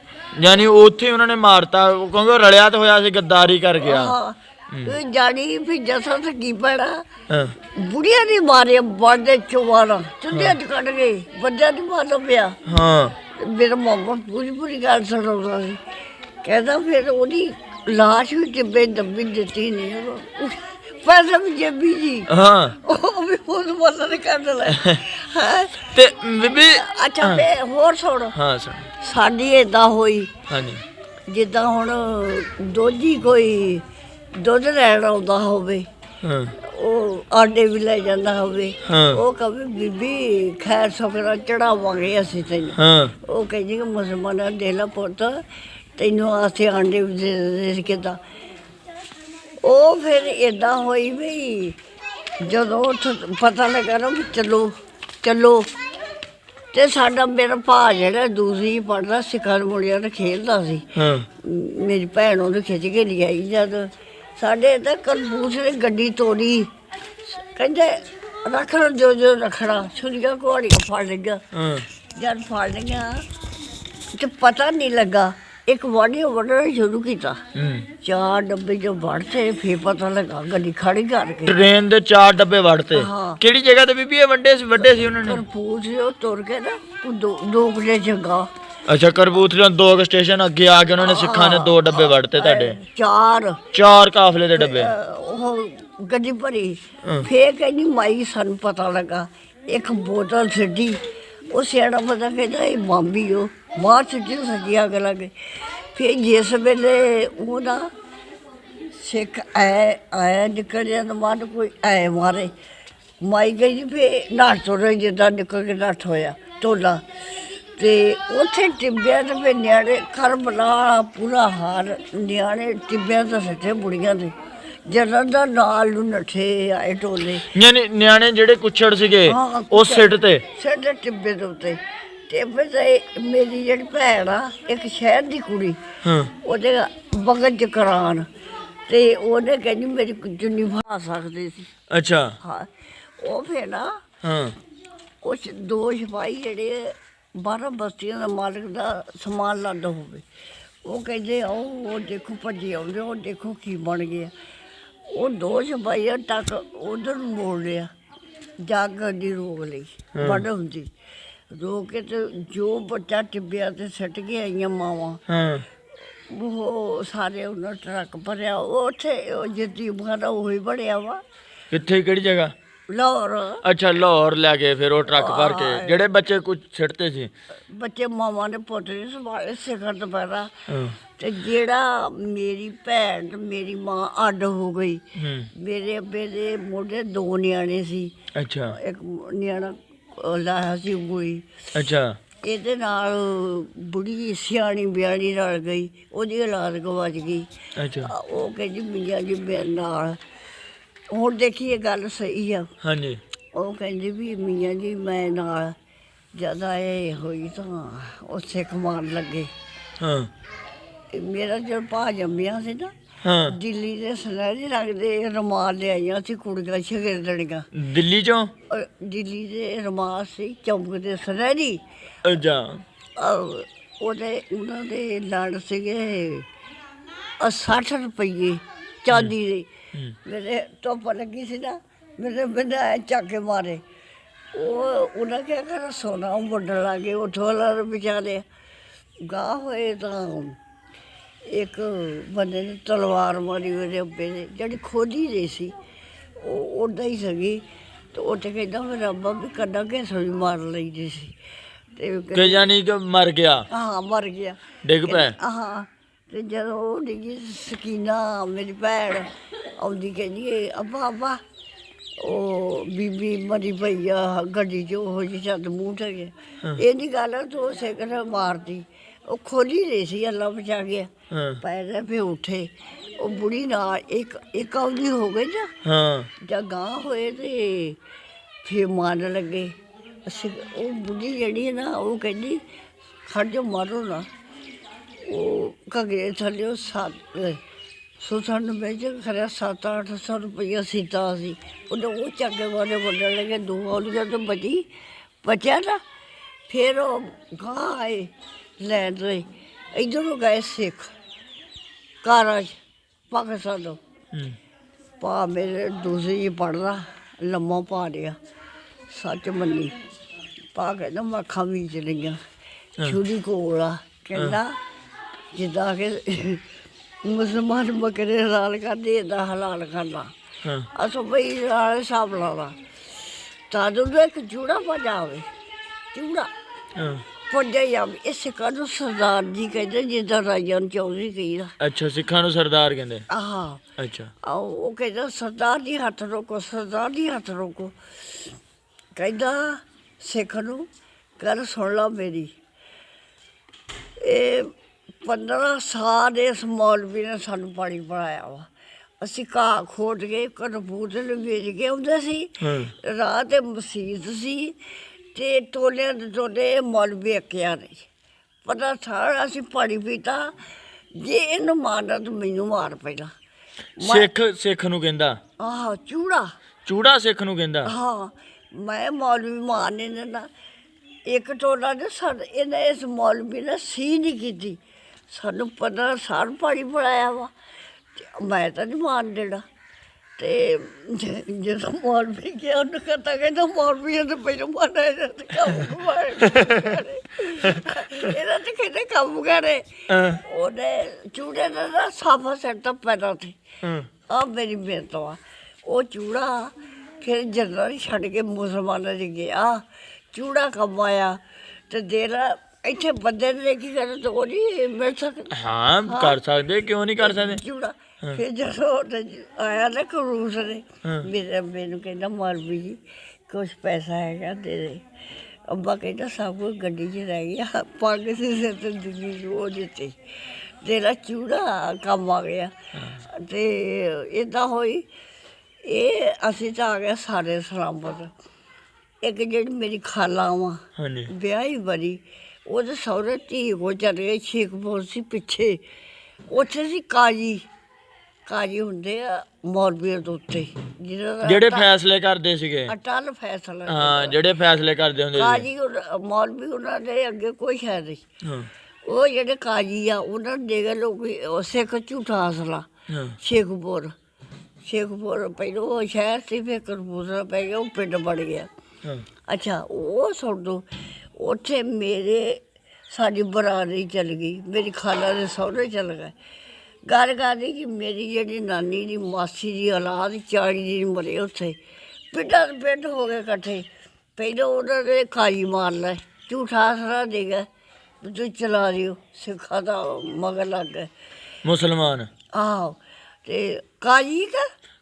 ਯਾਨੀ ਉੱਥੇ ਉਹਨਾਂ ਨੇ ਮਾਰਤਾ ਕਿਉਂਕਿ ਉਹ ਰਲਿਆ ਤਾਂ ਹੋਇਆ ਸੀ ਗੱਦਾਰੀ ਕਰ ਗਿਆ ਹਾਂ ਇਹ ਜਾਣੀ ਵੀ ਜਸਾ ਤੇ ਕੀ ਪੈਣਾ ਹਾਂ ਬੁੜੀਆਂ ਨੇ ਮਾਰੇ ਬਲਦੇ ਚੋਵਾਰਾ ਚੁੱਲ੍ਹੇ 'ਚ ਕੱਢ ਗਏ ਬੰਦਿਆਂ ਨੇ ਮਾਰਨਾ ਪਿਆ ਹਾਂ ਮੇਰਾ ਮਾਮਾ ਪੂਰੀ ਗੱਲ ਸੁਣਾਉਂਦਾ ਸੀ ਕਹਿੰਦਾ ਫਿਰ ਉਹਦੀ ਲਾਸ਼ ਵੀ ਟਿੱਬੇ ਦੱਬੀ ਦਿੱਤੀ ਨਹੀਂ ਉਹਨੂੰ ਪੈਸੇ ਵੀ ਜੇਬੀ ਜੀ ਹਾਂ ਉਹ ਵੀ ਬਹੁਤ ਮਦਦ ਕਰਨ ਲੈ ਹੈਂ। ਤੇ ਬੀਬੀ ਅੱਛਾ ਫੇ ਹੋਰ ਸੁਣ ਹਾਂ ਸਰ ਸਾਡੀ ਏਦਾਂ ਹੋਈ ਹਾਂਜੀ ਜਿੱਦਾਂ ਹੁਣ ਦੋਜੀ ਕੋਈ ਦੁੱਧ ਲੈਣ ਆਉਂਦਾ ਹੋਵੇ ਹਾਂ ਉਹ ਆਡੇ ਵੀ ਲੈ ਜਾਂਦਾ ਹੋਵੇ ਹਾਂ। ਉਹ ਕਹੇ ਬੀਬੀ ਖੈਰ ਸੁਖਰਾ ਚੜਾਵਾਂਗੇ ਅਸੀਂ ਤੈਨੂੰ ਹਾਂ ਉਹ ਕਹਿੰਦੀ ਕਿ ਮੁਸਲਮਾਨਾਂ ਦੇ ਲਾ ਪੁੱਤ ਤੈਨੂੰ ਆਸੇ ਆਂਡੇ ਵੀ ਦੇ ਦੇ ਕਿੱਦਾਂ ਉਹ ਫਿਰ ਏਦਾਂ ਹੋਈ ਵੀ ਜਦੋਂ ਉੱਥੇ ਪਤਾ ਲੱਗਾ ਨਾ ਵੀ ਚੱਲੋ ਤੇ ਸਾਡਾ ਮੇਰਾ ਭਾ ਜਿਹੜਾ ਦੂਸਰੀ ਪੜ੍ਹਦਾ ਸਿੱਖਾਂ ਮੁੰਡਿਆਂ ਨਾਲ ਖੇਡਦਾ ਸੀ ਹਾਂ ਮੇਰੀ ਭੈਣ ਉਹਨੂੰ ਖਿੱਚ ਕੇ ਲਿਆਈ ਜਦ ਸਾਡੇ ਤਾਂ ਕਲਬੂਸ ਨੇ ਗੱਡੀ ਤੋੜੀ ਕਹਿੰਦੇ ਰੱਖ ਲਓ ਜੋ ਰੱਖਣਾ ਛੁਰੀਆਂ ਘੋੜੀਆਂ ਫੜ ਲਈਆਂ ਹਾਂ ਜਦ ਫੜ ਲਈਆਂ ਤੇ ਪਤਾ ਨਹੀਂ ਲੱਗਾ ਇੱਕ ਵਾਢੀ ਵੱਢਣਾ ਸ਼ੁਰੂ ਕੀਤਾ ਹੂੰ 4 ਡੱਬੇ ਜੋ ਵੜਤੇ ਫੇਰ ਪਤਾ ਲੱਗਾ ਗੱਡੀ ਖੜੀ ਕਰਕੇ ਟ੍ਰੇਨ ਦੇ 4 ਡੱਬੇ ਵੜਤੇ ਹਾਂ। ਕਿਹੜੀ ਜਗ੍ਹਾ ਤੇ ਬੀਬੀ ਇਹ ਵੱਡੇ ਸੀ ਉਹਨਾਂ ਨੇ ਪਰ ਪੂਛ ਉਹ ਤੁਰ ਕੇ ਨਾ ਉਹ ਦੋ ਕੁਲੇ ਜਗਾ ਅੱਛਾ ਕਰਬੂਥਲੇ 2 ਸਟੇਸ਼ਨ ਅੱਗੇ ਆ ਕੇ ਉਹਨਾਂ ਨੇ ਸਿੱਖਾਂ ਨੇ 2 ਡੱਬੇ ਵੜਤੇ ਤੁਹਾਡੇ। 4 ਕਾਫਲੇ ਦੇ ਡੱਬੇ। ਉਹ ਗੱਡੀ ਭਰੀ। ਫੇਰ ਕਹਿੰਦੀ ਮਾਈ ਸਾਨੂੰ ਪਤਾ ਲੱਗਾ ਇੱਕ ਬੋਤਲ ਛੱਡੀ। ਉਹ ਸਿਆਣਾ ਬੰਦਾ ਕਹਿੰਦਾ ਇਹ ਬੰਬੀ ਉਹ ਮਾਰ ਛੱਡੀ ਸੱਜੀ ਅੱਗ ਲੱਗੇ। ਫਿਰ ਜਿਸ ਵੇਲੇ ਉਹਦਾ ਸਿੱਖ ਆਇਆ ਨਿਕਲ ਜਾਂਦਾ ਮਨ ਕੋਈ ਐ ਮਾਰੇ ਮਾਈ ਗਈ ਫਿਰ ਨੱਠ ਤੁਰ ਜਿੱਦਾਂ ਨਿਕਲ ਕੇ ਨੱਠ ਹੋਇਆ ਟੋਲਾ। ਤੇ ਉੱਥੇ ਟਿੱਬਿਆਂ ਤੇ ਫਿਰ ਨਿਆਣੇ ਕਰਬਲਾ ਪੂਰਾ ਹਾਲ ਨਿਆਣੇ ਟਿੱਬਿਆਂ ਤੋਂ ਸੱਟੇ ਬੁੜੀਆਂ ਦੇ ਜਨਮ ਦਾ ਨਾਲ ਨੂੰ ਨੱਠੇ ਆਏ ਟੋਲੇ। ਯਾਨੀ ਨਿਆਣੇ ਜਿਹੜੇ ਕੁੱਛੜ ਸੀਗੇ ਉਹ ਸਿੱਟ ਟਿੱਬੇ ਦੇ ਉੱਤੇ। ਟਿੱਬੇ ਤੇ ਮੇਰੀ ਜਿਹੜੀ ਭੈਣ ਆ ਇੱਕ ਸ਼ਹਿਰ ਦੀ ਕੁੜੀ ਉਹਦੇ ਬਗਲ ਚ ਕਰਾਨ ਤੇ ਉਹਨੇ ਕਹਿੰਦੀ ਮੇਰੀ ਚੁੰਨੀ ਫਾ ਸਕਦੇ ਸੀ। ਅੱਛਾ ਹਾਂ ਉਹ ਫਿਰ ਨਾ ਕੁਛ 2 ਸਿਪਾਹੀ ਜਿਹੜੇ 12 ਬਸਤੀਆਂ ਦਾ ਮਾਲਕ ਦਾ ਸਮਾਨ ਲਾਦਾ ਹੋਵੇ ਉਹ ਕਹਿੰਦੇ ਆਓ ਉਹ ਦੇਖੋ ਭੱਜੇ ਆਉਂਦੇ ਉਹ ਦੇਖੋ ਕੀ ਬਣ ਗਿਆ। ਉਹ 2 ਸਿਪਾਹੀਆਂ ਟੱਕ ਉਧਰ ਨੂੰ ਮੋੜ ਲਿਆ ਜੱਗ ਦੀ ਰੋਕ ਲਈ ਵੱਢ ਹੁੰਦੀ ਰੋਕ ਕੇ ਤੇ ਜੋ ਬੱਚਾ ਟਿੱਬਿਆ ਤੇ ਸੱਟ ਕੇ ਆਈਆਂ ਮਾਵਾਂ ਉਹ ਸਾਰੇ ਉਹਨਾਂ ਟਰੱਕ ਭਰਿਆ। ਉਹ ਉੱਥੇ ਜਿੱਤੀ ਮਾਰਾ ਉਹੀ ਬੜਿਆ ਵਾ। ਕਿੱਥੇ ਕਿਹੜੀ ਜਗ੍ਹਾ? ਲਾਹੌਰ। ਅੱਛਾ ਲਾਹੌਰ ਲੈ ਗਏ ਫਿਰ ਉਹ ਟਰੱਕ ਭਰ ਕੇ ਜਿਹੜੇ ਬੱਚੇ ਕੁਝ ਛਿੜਤੇ ਸੀ ਬੱਚੇ ਮਾਵਾਂ ਨੇ ਪੁੱਤ ਨਹੀਂ ਸੰਭਾਲੇ ਸਿਖਰ ਦੁਪਹਿਰਾ। ਤੇ ਜਿਹੜਾ ਮੇਰੀ ਭੈਣ ਤੇ ਮੇਰੀ ਮਾਂ ਅੱਡ ਹੋ ਗਈ। ਮੇਰੇ ਅੱਬੇ ਦੇ ਮੋਢੇ 2 ਨਿਆਣੇ ਸੀ। ਅੱਛਾ ਇੱਕ ਨਿਆਣਾ ਲਾਇਆ ਸੀ ਗੋਈ। ਅੱਛਾ ਇਹਦੇ ਨਾਲ ਬੁੜੀ ਸਿਆਣੀ ਬਿਆਣੀ ਰਲ ਗਈ ਉਹਦੀ ਔਲਾਦ ਗਵਾਚ ਗਈ। ਅੱਛਾ ਉਹ ਕਹਿੰਦੀ ਮੀਆਂ ਜੀ ਮੇਰੇ ਨਾਲ ਹੁਣ ਦੇਖੀ ਇਹ ਗੱਲ ਸਹੀ ਆ। ਹਾਂਜੀ ਉਹ ਕਹਿੰਦੀ ਵੀ ਮੀਆਂ ਜੀ ਮੈਂ ਨਾਲ ਜ਼ਿਆਦਾ ਇਹ ਹੋਈ ਤਾਂ ਉਹ ਸਿੱਖ ਮਾਰਨ ਲੱਗੇ। ਮੇਰਾ ਜਦੋਂ ਭਾ ਜੰਮਿਆ ਸੀ ਨਾ ਦਿੱਲੀ ਦੇ ਸੁਨਹਿਰੀ ਰੰਗ ਦੇ ਰੁਮਾਲ ਲਿਆਈਆਂ ਸੀ ਕੁੜੀਆਂ ਸ਼ਗਿਰਦੜੀਆਂ ਦਿੱਲੀ ਚੋਂ। ਦਿੱਲੀ ਦੇ ਰੁਮਾਲ ਸੀ ਚਮਕਦੇ ਸੁਨਹਿਰੀ। ਅੱਛਾ ਉਹਨਾਂ ਦੇ ਲੜ ਸੀਗੇ 60 ਰੁਪਈਏ ਚਾਂਦੀ ਦੇ। ਮੇਰੇ ਧੁੱਪ ਲੱਗੀ ਸੀ ਨਾ ਮੇਰੇ ਬਿਨਾ ਚੱਕ ਕੇ ਮਾਰੇ। ਉਹਨਾਂ ਕਿਹਾ ਕਰ ਸੋਨਾ ਵੰਡਣ ਲੱਗੇ ਉੱਥੋਂ ਵਾਲਾ ਵਿਚਾਰੇ ਗਾਹ ਹੋਏ ਤਾਂ ਇੱਕ ਬੰਦੇ ਨੇ ਤਲਵਾਰ ਮਾਰੀ ਮੇਰੇ ਅੱਬੇ ਨੇ ਜਿਹੜੀ ਖੋਦੀ ਦੇ ਸੀ ਉਹ ਉੱਦਾਂ ਹੀ ਸੀਗੀ। ਤੇ ਉੱਥੇ ਕਹਿੰਦਾ ਮੇਰਾ ਅੱਬਾ ਵੀ ਕੱਢਾ ਕੇ ਸੋਈ ਮਾਰ ਲਈਦੀ ਸੀ। ਤੇ ਯਾਨੀ ਕਿ ਮਰ ਗਿਆ। ਹਾਂ ਮਰ ਗਿਆ ਡਿੱਗ ਪੈ। ਹਾਂ ਤੇ ਜਦੋਂ ਉਹ ਡਿੱਗੀ ਸਕੀਨਾ ਮੇਰੀ ਭੈਣ ਆਉਂਦੀ ਕਹਿੰਦੀ ਅੱਬਾ ਅੱਬਾ ਉਹ ਬੀਬੀ ਮਰੀ ਪਈ ਆ ਗੱਡੀ 'ਚ ਉਹ ਜਿਹੀ ਛੱਡ ਮੂੰਹ ਤੇ ਗਿਆ। ਇਹਦੀ ਗੱਲ ਤੂੰ ਸਿਕਰ ਮਾਰਦੀ ਉਹ ਖੋਲੀ ਰਹੀ ਸੀ ਅੱਲਾ ਬਚਾ ਗਿਆ। ਪੈਰ ਫਿਰ ਉੱਠੇ ਉਹ ਬੁੜੀ ਨਾਲ ਇੱਕ ਆਉਂਦੀ ਹੋ ਗਈ ਨਾ ਜਾਂ ਗਾਂ ਹੋਏ ਤੇ ਫਿਰ ਮਾਰਨ ਲੱਗੇ। ਅਸੀਂ ਉਹ ਬੁੱਢੀ ਜਿਹੜੀ ਨਾ ਉਹ ਕਹਿੰਦੀ ਖੜ ਜੋ ਮਾਰੋ ਨਾ। ਉਹ ਘੱਗਰੇ ਥੱਲੇ ਸੁਸਣ ਵਿੱਚ ਖਰਿਆ 700-800 ਰੁਪਈਆ ਸੀਤਾ ਸੀ। ਉਹਨੇ ਉਹ ਚੱਗੇ ਵਾਲੇ ਵੰਡਣ ਲੱਗੇ 2 ਔਲੀਆਂ ਤੋਂ ਬਚਿਆ ਨਾ। ਫਿਰ ਉਹ ਗਾਂ ਆਏ ਲੈਣ ਰਹੇ ਇੱਧਰੋਂ ਗਏ ਸਿੱਖ ਕਾਰਾਂ 'ਚ ਪਾਕਿਸਤਾਨ ਤੋਂ। ਭਾ ਮੇਰੇ ਦੂਸਰੀ ਪੜ੍ਹਦਾ ਲੰਮਾ ਪਾ ਲਿਆ ਸੱਚ ਮੰਨੀ। ਭਾ ਕਹਿੰਦਾ ਮੈਂ ਅੱਖਾਂ ਮੀਚ ਲਈਆਂ ਛੁਰੀ ਕੋਲ ਆ। ਕਹਿੰਦਾ ਜਿੱਦਾਂ ਕਿ ਮੁਸਲਮਾਨ ਬੱਕਰੇ ਹਲਾਲ ਕਰਦੇ ਇੱਦਾਂ ਹਲਾਲ ਕਰਨਾ। ਅਸੋ ਬਈ ਨਾਲ ਹਿਸਾਬ ਲਾਉਣਾ ਤਾਂ ਜਦੋਂ ਇੱਕ ਜੂੜਾ ਭੱਜਾ ਆਵੇ ਚੂੜਾ ਭੱਜਾ ਹੀ ਆਵੇ। ਇਹ ਸਿੱਖਾਂ ਨੂੰ ਸਰਦਾਰ ਜੀ ਕਹਿੰਦੇ ਜਿੱਦਾਂ ਰਾਜਾ ਨੂੰ ਚੌਧਰੀ ਕਹੀਦਾ। ਅੱਛਾ ਸਿੱਖਾਂ ਨੂੰ ਸਰਦਾਰ ਕਹਿੰਦੇ। ਹਾਂ ਅੱਛਾ ਉਹ ਕਹਿੰਦਾ ਸਰਦਾਰ ਜੀ ਹੱਥ ਰੋਕੋ ਸਰਦਾਰ ਜੀ ਹੱਥ ਰੋਕੋ। ਕਹਿੰਦਾ ਸਿੱਖ ਨੂੰ ਗੱਲ ਸੁਣ ਲਾ ਮੇਰੀ। ਇਹ 15 ਸਾਲ ਇਸ ਮੌਲਵੀ ਨੇ ਸਾਨੂੰ ਪਾਣੀ ਪੜਾਇਆ ਵਾ। ਅਸੀਂ ਘਾਹ ਖੋਦ ਕੇ ਕਪੂਰਥਲੇ ਵੇਚ ਕੇ ਆਉਂਦੇ ਸੀ। ਰਾਹ 'ਤੇ ਮਸੀਤ ਸੀ ਤੇ ਟੋਲਿਆਂ ਦੇ ਟੋਲੇ ਮੌਲਵੀ ਅੱਕਿਆ ਨਹੀਂ ਪਤਾ ਸਾਰਾ ਅਸੀਂ ਪਾਣੀ ਪੀਤਾ। ਜੇ ਇਹਨੂੰ ਮਾਰਨਾ ਤਾਂ ਮੈਨੂੰ ਮਾਰ ਪਹਿਲਾਂ। ਸਿੱਖ ਨੂੰ ਕਹਿੰਦਾ ਆਹ ਚੂੜਾ ਸਿੱਖ ਨੂੰ ਕਹਿੰਦਾ। ਹਾਂ ਮੈਂ ਮੌਲਵੀ ਮਾਰਨੇ ਨੇ ਨਾ ਇੱਕ ਟੋਲਾ ਨੇ ਇਹਨੇ ਇਸ ਮੌਲਵੀ ਨੇ ਸੀ ਨਹੀਂ ਕੀਤੀ। ਸਾਨੂੰ 15 ਸਾਲ ਪਾਣੀ ਪੜਾਇਆ ਵਾ। ਮੈਂ ਤਾਂ ਨਹੀਂ ਮਾਰਨ ਦੇਣਾ। ਤੇ ਜਦੋਂ ਮੌਲਵੀ ਗਿਆ ਉਹਨੂੰ ਕਹਿੰਦਾ ਮੌਲਵੀਆਂ ਤੇ ਪਹਿਲਾਂ ਮਾਰਾ ਇਹਦਾ ਤੇ ਕੰਮ ਕਰੇ ਇਹਦਾ ਤੇ ਕਹਿੰਦੇ ਕੰਮ ਕਰੇ ਉਹਨੇ ਚੂੜੇ ਦਾ ਨਾ ਸਾਫਾ ਸੈੱਟ ਪੈਦਾ ਸੀ ਆ ਮੇਰੀ ਮਿਹਨਤ ਆ ਉਹ ਚੂੜਾ ਫਿਰ ਜਨਰਲ ਛੱਡ ਕੇ ਮੁਸਲਮਾਨਾਂ 'ਚ ਗਿਆ ਚੂੜਾ ਕਮਾਇਆ ਤੇ ਦੇਰਾ ਇੱਥੇ ਬੰਦੇ ਨੇ ਕੀ ਕਰਨਾ ਤੇ ਉਹ ਨਹੀਂ ਮਿਲ ਸਕਦਾ ਹਾਂ ਕਰ ਸਕਦੇ ਕਿਉਂ ਨਹੀਂ ਕਰ ਸਕਦੇ ਚੂੜਾ ਫਿਰ ਜਦੋਂ ਆਇਆ ਨਾ ਕਰੂਸ ਨੇ ਮੈਨੂੰ ਕਹਿੰਦਾ ਮੌਲਵੀ ਜੀ ਕੁਛ ਪੈਸਾ ਹੈਗਾ ਦੇ ਦੇ ਅੱਬਾ ਕਹਿੰਦਾ ਸਭ ਕੁਝ ਗੱਡੀ 'ਚ ਰਹਿ ਗਿਆ ਪੱਗ ਸੀ ਸਿਰ ਤੇ ਦਿੱਲੀ ਨੂੰ ਉਹ ਦਿੱਤੀ ਤੇਰਾ ਚੂੜਾ ਕੰਮ ਆ ਗਿਆ ਤੇ ਇੱਦਾਂ ਹੋਈ ਇਹ ਅਸੀਂ ਤਾਂ ਆ ਗਏ ਸਾਰੇ ਸਲਾਮਤ ਇੱਕ ਜਿਹੜੀ ਮੇਰੀ ਖਾਲਾ ਵਾ ਵਿਆਹੀ ਬਰੀ ਉਹਦੇ ਸਹੁਰੇ ਧੀ ਕੋ ਚਲੇ ਗਏ ਸ਼ੇਖਪੁਰ ਸੀ ਪਿੱਛੇ ਉੱਥੇ ਸੀ ਕਾਜੀ ਹੁੰਦੇ ਆ ਮੌਲਵੀਆਂ ਦੇ ਉੱਤੇ ਜਿਹੜੇ ਫੈਸਲੇ ਕਰਦੇ ਸੀਗੇ ਅਟਲ ਫੈਸਲਾ ਹਾਂ ਜਿਹੜੇ ਫੈਸਲੇ ਕਰਦੇ ਹੁੰਦੇ ਸੀ ਕਾਜੀ ਮੌਲਵੀ ਉਹਨਾਂ ਦੇ ਅੱਗੇ ਕੋਈ ਹੈ ਨਹੀਂ ਉਹ ਜਿਹੜੇ ਕਾਜੀ ਆ ਉਹਨਾਂ ਨੇ ਦੇਖ ਲੋਕ ਸਿੱਖ ਝੂਠਾ ਅਸਲਾ ਸ਼ੇਖਪੁਰ ਪਹਿਲਾਂ ਉਹ ਸ਼ਹਿਰ ਸੀ ਫਿਰ ਕਰਪੂਰਾ ਪੈ ਗਿਆ ਉਹ ਪਿੰਡ ਬਣ ਗਿਆ ਅੱਛਾ ਉਹ ਸੁਣ ਦੋ ਉੱਥੇ ਸਾਡੀ ਬਰਾਦਰੀ ਚੱਲ ਗਈ ਮੇਰੀ ਖਾਲਾ ਦੇ ਸਹੁਰੇ ਚੱਲ ਗਏ ਗੱਲ ਕਰਦੀ ਕਿ ਮੇਰੀ ਜਿਹੜੀ ਨਾਨੀ ਦੀ ਮਾਸੀ ਦੀ ਔਲਾਦ 40 ਦਿਨ ਮਰੇ ਉੱਥੇ ਪਿੰਡ ਹੋ ਗਏ ਇਕੱਠੇ ਪਹਿਲਾਂ ਉਹਨਾਂ ਨੇ ਕਾਜੀ ਮਾਰ ਲੈ ਝੂਠਾ ਆਸਰਾ ਦੇ ਗਏ ਤੂੰ ਚਲਾ ਦਿਓ ਸਿੱਖਾਂ ਦਾ ਮਗਰ ਲੱਗ ਗਏ ਮੁਸਲਮਾਨ ਆਹੋ ਤੇ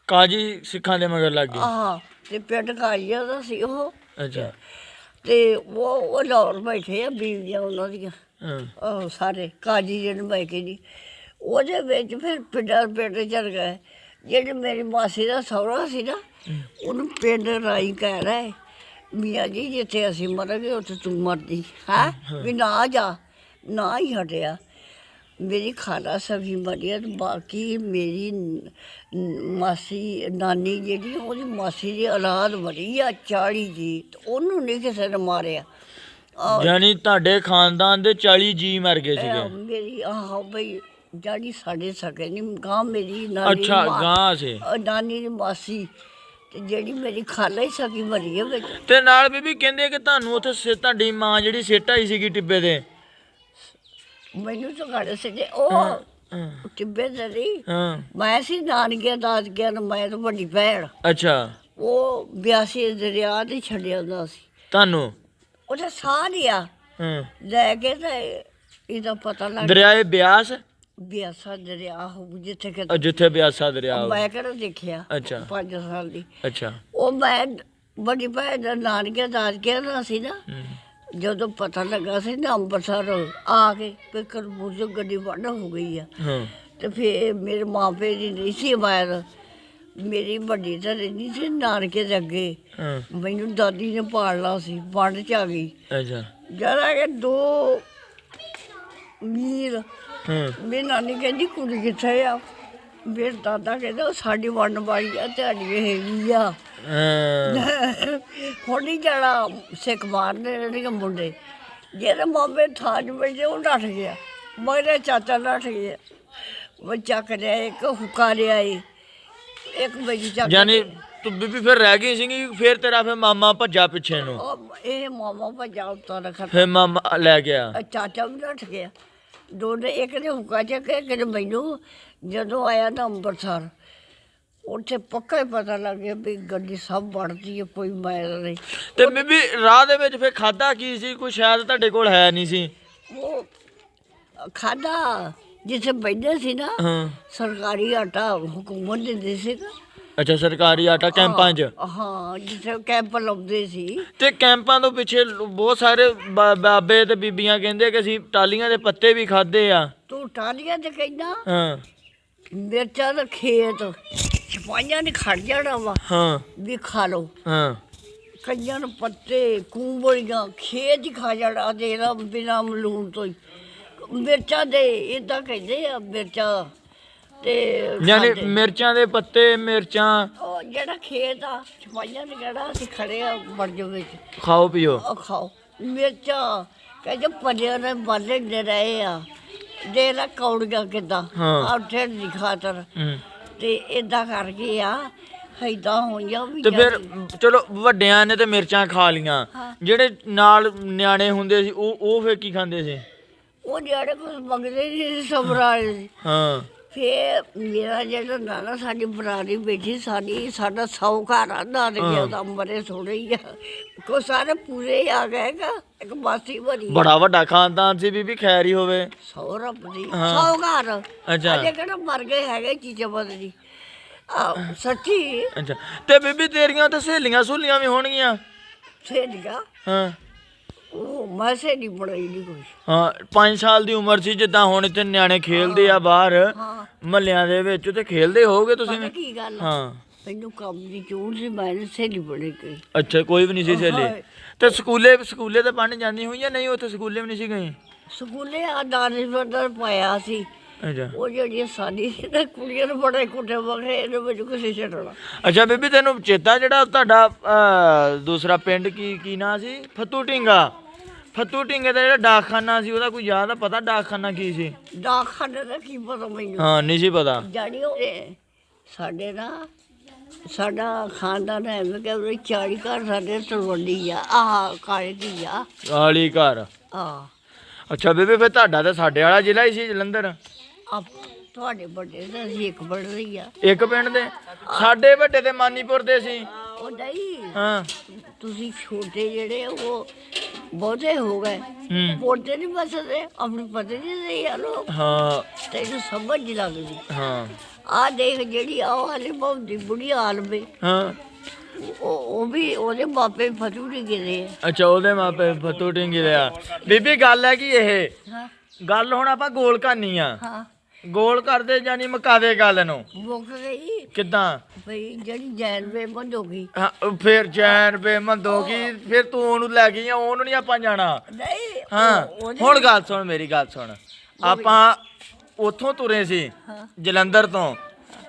ਕਾਜੀ ਸਿੱਖਾਂ ਦੇ ਮਗਰ ਲੱਗ ਗਏ ਆਹ ਤੇ ਪਿੰਡ ਕਾਜੀਆਂ ਦਾ ਸੀ ਉਹ ਅੱਛਾ ਤੇ ਉਹ ਲਾਹੌਰ ਬੈਠੇ ਆ ਬੀਵੀਆਂ ਉਹਨਾਂ ਦੀਆਂ ਸਾਰੇ ਕਾਜੀ ਜਿਹੜੇ ਬੈਠੇ ਨਹੀਂ ਉਹਦੇ ਵਿੱਚ ਫਿਰ ਪਿੰਡ ਚੱਲ ਗਏ ਜਿਹੜੇ ਮੇਰੀ ਮਾਸੀ ਦਾ ਸਹੁਰਾ ਸੀ ਨਾ ਉਹਨੂੰ ਪਿੰਡ ਰਾਈ ਕਹਿ ਰਹੇ ਮੀਆਂ ਜੀ ਜਿੱਥੇ ਅਸੀਂ ਮਰਾਂਗੇ ਉੱਥੇ ਤੂੰ ਮਰਦੀ ਹੈ ਵੀ ਨਾ ਜਾ ਨਾ ਹੀ ਹਟਿਆ ਮੇਰੀ ਖਾਲਾ ਸਭੀ ਮਰੀ ਬਾਕੀ ਮੇਰੀ ਮਾਸੀ ਨਾਨੀ ਜਿਹੜੀ ਉਹਦੀ ਮਾਸੀ ਦੀ ਔਲਾਦ ਮਰੀ ਆ 40 ਜੀ ਉਹਨੂੰ ਨਹੀਂ ਕਿਸੇ ਨੇ ਮਾਰਿਆ ਯਾਨੀ ਤੁਹਾਡੇ ਖਾਨਦਾਨ ਦੇ 40 ਜੀ ਮਰ ਗਏ ਸੀਗੇ ਮੇਰੀ ਬਈ ਜਿਹੜੀ ਸਾਡੇ ਸਕੇ ਨਹੀਂ ਗਾਂ ਮੇਰੀ ਨਾਨੀ ਅੱਛਾ ਗਾਂ ਸੀ ਨਾਨੀ ਦੀ ਮਾਸੀ ਤੇ ਜਿਹੜੀ ਮੇਰੀ ਖਾਲਾ ਹੀ ਸਕੀ ਮਰੀ ਹੈ ਵਿੱਚ ਤੇ ਨਾਲ ਬੀਬੀ ਕਹਿੰਦੇ ਕਿ ਤੁਹਾਨੂੰ ਉੱਥੇ ਤੁਹਾਡੀ ਮਾਂ ਜਿਹੜੀ ਸਿੱਟ ਆਈ ਸੀਗੀ ਟਿੱਬੇ ਤੇ ਮੈਨੂੰ ਤਾਂ ਘੜ ਸੀਗੇ ਉਹ ਟਿੱਬੇ ਦੇ ਨਹੀਂ ਮੈਂ ਸੀ ਨਾਨਕਿਆਂ ਦਾਦਕਿਆਂ ਨੂੰ ਮੈਂ ਤਾਂ ਵੱਡੀ ਭੈਣ ਅੱਛਾ ਉਹ 82 ਦਰਿਆ ਤੇ ਛੱਡਿਆ ਹੁੰਦਾ ਸੀ ਤੁਹਾਨੂੰ ਉਹਦਾ ਸਾਹ ਲਿਆ ਲੈ ਕੇ ਤੇ ਇਹਦਾ ਪਤਾ ਲੱਗ ਦਰਿਆਏ ਬਿਆਸਾ ਦਰਿਆ ਹੋਊ ਜਿੱਥੇ ਬਿਆਸਾ ਦਰਿਆ ਮੈਂ ਕਿਹੜਾ ਦੇਖਿਆ ਅੱਛਾ 5 ਸਾਲ ਦੀ ਅੱਛਾ ਉਹ ਮੈਂ ਵੱਡੀ ਭੈਣ ਦਾ ਨਾਨਕਿਆਂ ਦਾਦਕਿਆਂ ਦਾ ਸੀ ਨਾ ਜਦੋਂ ਪਤਾ ਲੱਗਾ ਸੀ ਨਾ ਅੰਮ੍ਰਿਤਸਰ ਆ ਕੇ ਫਿਰ ਕਰਪੂਰ ਗੱਡੀ ਵੱਢ ਹੋ ਗਈ ਆ ਤੇ ਫਿਰ ਮੇਰੇ ਮਾਂ ਪਿਓ ਦੀ ਨਹੀਂ ਸੀ ਮਾਰ ਮੇਰੀ ਵੱਡੀ ਤਾਂ ਰਹਿੰਦੀ ਸੀ ਨਾਨਕੇ ਦੇ ਅੱਗੇ ਮੈਨੂੰ ਦਾਦੀ ਨੇ ਪਾਲਣਾ ਸੀ ਵੰਡ 'ਚ ਆ ਗਈ ਅੱਛਾ ਜਰਾ ਕਿ 2 ਮੀਲ ਮੇਰੀ ਨਾਨੀ ਕਹਿੰਦੀ ਕੁੜੀ ਕਿੱਥੇ ਆ ਮੇਰੇ ਦਾਦਾ ਕਹਿੰਦਾ ਉਹ ਸਾਡੀ ਵੰਡ ਵਾਲੀ ਆ ਤੁਹਾਡੀ ਹੈਗੀ ਆ ਹੁਣ ਨਹੀਂ ਜਾਣਾ ਸਿੱਖ ਮਾਰਨੇ ਜਿਹੜੇ ਮੁੰਡੇ ਜਿਹੜੇ ਮਾਮੇ ਥਾਜ ਵਜੇ ਉਹ ਨੱਠ ਗਿਆ ਮੇਰੇ ਚਾਚਾ ਨੱਠ ਗਿਆ ਉਹ ਚੱਕ ਲਿਆ ਇੱਕ ਹੁੱਕਾ ਲਿਆ ਇੱਕ ਵਜੀ ਚੱਕ ਯਾਨੀ ਤੂੰ ਬੀਬੀ ਫਿਰ ਰਹਿ ਗਈ ਸੀਗੀ ਫਿਰ ਤੇਰਾ ਫਿਰ ਮਾਮਾ ਭੱਜਾ ਪਿੱਛੇ ਨੂੰ ਇਹ ਮਾਮਾ ਭੱਜਾ ਉੱਤੋਂ ਰੱਖਾ ਫਿਰ ਮਾਮਾ ਲੈ ਗਿਆ ਚਾਚਾ ਵੀ ਨੱਠ ਗਿਆ ਦੋਨੇ ਇੱਕ ਨੇ ਹੁੱਕਾ ਚੱਕਿਆ ਇੱਕ ਨੇ ਮੈਨੂੰ ਜਦੋਂ ਆਇਆ ਨਾ ਅੰਮ੍ਰਿਤਸਰ ਉੱਥੇ ਪੱਕਾ ਹੀ ਪਤਾ ਲੱਗ ਗਿਆ ਵੀ ਗੱਡੀ ਸਭ ਵੜਦੀ ਹੈ ਕੋਈ ਮੈਲ ਨਹੀਂ ਤੇ ਬੀਬੀ ਰਾਹ ਦੇ ਵਿੱਚ ਫਿਰ ਖਾਧਾ ਕੀ ਸੀ ਕੋਈ ਸ਼ਾਇਦ ਤੁਹਾਡੇ ਕੋਲ ਹੈ ਨਹੀਂ ਸੀ ਉਹ ਖਾਧਾ ਜਿੱਥੇ ਬੈਠੇ ਸੀ ਨਾ ਸਰਕਾਰੀ ਆਟਾ ਹੁਕੂਮਤ ਦਿੰਦੀ ਸੀ ਅੱਛਾ ਸਰਕਾਰੀ ਆਟਾ ਕੈਂਪਾਂ 'ਚ ਹਾਂ ਜਿੱਥੇ ਕੈਂਪ ਲਾਉਂਦੇ ਸੀ ਤੇ ਕੈਂਪਾਂ ਤੋਂ ਪਿੱਛੇ ਬਹੁਤ ਸਾਰੇ ਬਾਬੇ ਤੇ ਬੀਬੀਆਂ ਕਹਿੰਦੇ ਕਿ ਅਸੀਂ ਟਾਲੀਆਂ ਦੇ ਪੱਤੇ ਵੀ ਖਾਦੇ ਆ ਤੂੰ ਟਾਲੀਆਂ ਤੇ ਕਹਿੰਦਾ ਮਿਰਚਾਂ ਦਾ ਖੇਤ ਸਿਪਾਹੀਆਂ ਨੇ ਖੜ ਜਾਣਾ ਵਾ ਵੀ ਖਾ ਲਓ ਕਈਆਂ ਨੂੰ ਪੱਤੇ ਕੂੰਬੜੀਆਂ ਖੇਤ ਹੀ ਖਾ ਜਾਣਾ ਦੇਣਾ ਬਿਨਾਂ ਲੂਣ ਤੋਂ ਹੀ ਮਿਰਚਾਂ ਦੇ ਏਦਾਂ ਕਹਿੰਦੇ ਆ ਮਿਰਚਾਂ ਤੇ ਯਾਨੀ ਮਿਰਚਾਂ ਦੇ ਪੱਤੇ ਮਿਰਚਾਂ ਉਹ ਜਿਹੜਾ ਖੇਤ ਆ ਸਿਪਾਹੀਆਂ ਨੇ ਕਿਹੜਾ ਅਸੀਂ ਖੜੇ ਆ ਬਰਜੋ ਵਿੱਚ ਖਾਓ ਪੀਓ ਖਾਓ ਮਿਰਚਾਂ ਕਹਿੰਦੇ ਪੱਲਿਆਂ ਨੇ ਬਾਲੇ ਦੇ ਰਹੇ ਆ ਦੇ ਲਾ ਕੌੜੀਆਂ ਕਿੱਦਾਂ ਆ ਢਿੱਡ ਦੀ ਖਾਤਰ ਤੇ ਏਦਾਂ ਕਰਕੇ ਆ ਏਦਾਂ ਹੋਈਆਂ ਵੀ ਤੇ ਫਿਰ ਚਲੋ ਵੱਡਿਆਂ ਨੇ ਤੇ ਮਿਰਚਾਂ ਖਾ ਲੀਆਂ, ਜਿਹੜੇ ਨਾਲ ਨਿਆਣੇ ਹੁੰਦੇ ਸੀ ਉਹ ਫਿਰ ਕੀ ਖਾਂਦੇ ਸੀ? ਉਹ ਜਿਹੜੇ ਕੁਝ ਮੰਗਦੇ ਸੀ ਸਬਰਾਲੇ ਸੀ। ਹਾਂ ਫੇਰ ਮੇਰਾ ਜਿਹੜਾ ਨਾਨਾ ਸਾਡੀ ਬਰਾੜੀ ਬੈਠੀ ਸਾਡਾ 100 ਘਰ ਆ ਨਾਨਕੇ ਉਹਦਾ ਮਰੇ ਥੋੜੇ ਹੀ ਆ ਕੋ ਸਾਰੇ ਪੂਰੇ ਹੀ ਆ ਗਏ ਗਾ ਇੱਕ ਬਾਸੀ ਭਰੀ ਬੜਾ ਵੱਡਾ ਖਾਨਦਾਨ ਸੀ ਬੀਬੀ, ਖੈਰ ਹੀ ਹੋਵੇ। 100 ਰੱਬ ਦੀ 100 ਘਰ ਅੱਛਾ ਅਜੇ ਕਿਹੜਾ ਮਰ ਗਏ ਹੈਗੇ ਚੀਜ਼ਾਂ ਬਦਲੀ ਸੱਚੀ। ਅੱਛਾ ਤੇ ਬੀਬੀ ਤੇਰੀਆਂ ਤਾਂ ਸਹੇਲੀਆਂ ਸੁਹਲੀਆਂ ਵੀ ਹੋਣਗੀਆਂ? ਸਹੇਲੀਆਂ ਹਾਂ ਉਹ ਮੈਂ ਸਹੇਲੀ ਬਣਾਈ ਨਹੀਂ ਕੋਈ। ਹਾਂ 5 ਸਾਲ ਦੀ ਉਮਰ ਸੀ ਜਿੱਦਾਂ ਹੁਣ ਇੱਥੇ ਨਿਆਣੇ ਖੇਲਦੇ ਆ ਬਾਹਰ ਹਾਂ ਮਹੱਲਿਆਂ ਦੇ ਵਿੱਚ, ਤੇ ਖੇਲਦੇ ਹੋਗੇ ਤੁਸੀਂ ਪਤਾ ਵੀ? ਕੀ ਗੱਲ ਆ? ਹਾਂ ਮੈਨੂੰ ਕੰਮ ਦੀ ਚੋਣ ਸੀ ਮੈਂ ਸਹੇਲੀ ਬਣੀ ਗਈ। ਅੱਛਾ ਕੋਈ ਵੀ ਨਹੀਂ ਸੀ ਸਹੇਲੀ। ਤੇ ਸਕੂਲੇ ਤਾਂ ਪੜ੍ਹਨ ਜਾਂਦੀ ਹੋਈ ਜਾਂ ਨਹੀਂ? ਉੱਥੇ ਸਕੂਲੇ ਵੀ ਨਹੀਂ ਸੀ ਗਈ? ਸਕੂਲੇ ਆ ਦਾਨਿਸ਼ਵਰ ਪਾਇਆ ਸੀ। ਅੱਛਾ ਉਹ ਜਿਹੜੀਆਂ ਸਾਡੀ ਕੁੜੀਆਂ ਨੂੰ ਬੜੇ ਕੁੱਟੇ ਵਗੇ ਇਹਦੇ ਵਿੱਚ ਕਿਸੇ ਛੱਡਣਾ। ਅੱਛਾ ਬੀਬੀ ਤੈਨੂੰ ਚੇਤਾ ਜਿਹੜਾ ਤੁਹਾਡਾ ਦੂਸਰਾ ਪਿੰਡ ਕੀ ਨਾਂ ਸੀ? ਫੱਤੂ ਢੀਂਗਾ। ਫੱਤੂ ਢੀਂਗੇ ਦਾ ਜਿਹੜਾ ਡਾਕਖਾਨਾ ਸੀ ਉਹਦਾ ਕੋਈ ਯਾਦ ਆ? ਪਤਾ ਡਾਕਖਾਨਾ ਕੀ ਸੀ? ਡਾਕਖਾਨੇ ਦਾ ਕੀ ਪਤਾ ਮੈਨੂੰ। ਹਾਂ ਨਹੀਂ ਸੀ ਪਤਾ। ਜਾਣੀ ਉਹ ਸਾਡੇ ਨਾ ਸਾਡਾ ਖਾਨਦਾਨ ਐਵੇਂ ਕਿ ਉਹਦੇ 40 ਘਰ ਸਾਡੇ ਤਲਵੰਡੀ ਆ ਆਹ ਕਾਲੇ ਦੀ ਆ ਕਾਲੀ ਘਰ। ਆ ਅੱਛਾ ਬੀਬੀ ਫਿਰ ਤੁਹਾਡਾ ਤਾਂ ਸਾਡੇ ਵਾਲਾ ਜ਼ਿਲ੍ਹਾ ਹੀ ਸੀ ਜਲੰਧਰ। ਤੁਹਾਡੇ ਵੱਡੇ ਦਾ ਅਸੀਂ ਇੱਕ ਬੜ ਰਹੀ ਆ ਇੱਕ ਪਿੰਡ ਦੇ? ਸਾਡੇ ਵੱਡੇ ਤੇ ਮਾਨੀਪੁਰ ਦੇ ਸੀ। ਉਹ ਨਹੀਂ ਹਾਂ ਤੁਸੀਂ ਛੋਟੇ ਜਿਹੜੇ ਉਹ ਬਹੁਤੇ ਹੋ ਗਏ ਬੋਲਦੇ ਨਹੀਂ ਬਸਦੇ ਆਪਣੀ ਪਤਾ ਨਹੀਂ ਸਹੀ ਹਲੋ। ਹਾਂ ਤੈਨੂੰ ਸਮਝ ਨਹੀਂ ਲੱਗਦੀ। ਹਾਂ ਆ ਦੇਖ ਜਿਹੜੀ ਆਹ ਹਾਲੇ ਬਹੁਤ ਦੀ ਬੁੜੀ ਆਲਮੇ ਹਾਂ ਉਹ ਵੀ ਉਹਦੇ ਮਾਪੇ ਫਤੂ ਨਹੀਂ ਗਏ। ਅੱਛਾ ਉਹਦੇ ਮਾਪੇ ਫੱਤੂ ਢੀਂਗੇ ਦੇ ਆ। ਬੀਬੀ ਗੱਲ ਹੈ ਕਿ ਇਹ ਹਾਂ ਗੱਲ ਹੁਣ ਆਪਾਂ ਗੋਲ ਕਰਨੀ ਆ। ਹਾਂ ਗੋਲ ਕਰਦੇ ਜਾਨੀ ਮੁਕਾਵੇ ਗੱਲ ਨੂੰ। ਮੁੱਕ ਗਈ ਕਿੱਦਾਂ? ਬਈ ਜਿਹੜੀ ਜੈਨ ਬੇਬੰਦ ਹੋ ਗਈ। ਹਾਂ ਫਿਰ ਚੈਨ ਬੇਮੰਦ ਹੋ ਗਈ, ਫਿਰ ਤੂੰ ਉਹਨੂੰ ਲੈ ਗਈ ਆ, ਉਹਨੂੰ ਨਹੀਂ ਆਪਾਂ ਜਾਣਾ। ਨਹੀਂ ਹਾਂ ਹੁਣ ਗੱਲ ਸੁਣ, ਮੇਰੀ ਗੱਲ ਸੁਣ। ਆਪਾਂ ਉੱਥੋਂ ਤੁਰੇ ਸੀ ਜਲੰਧਰ ਤੋਂ,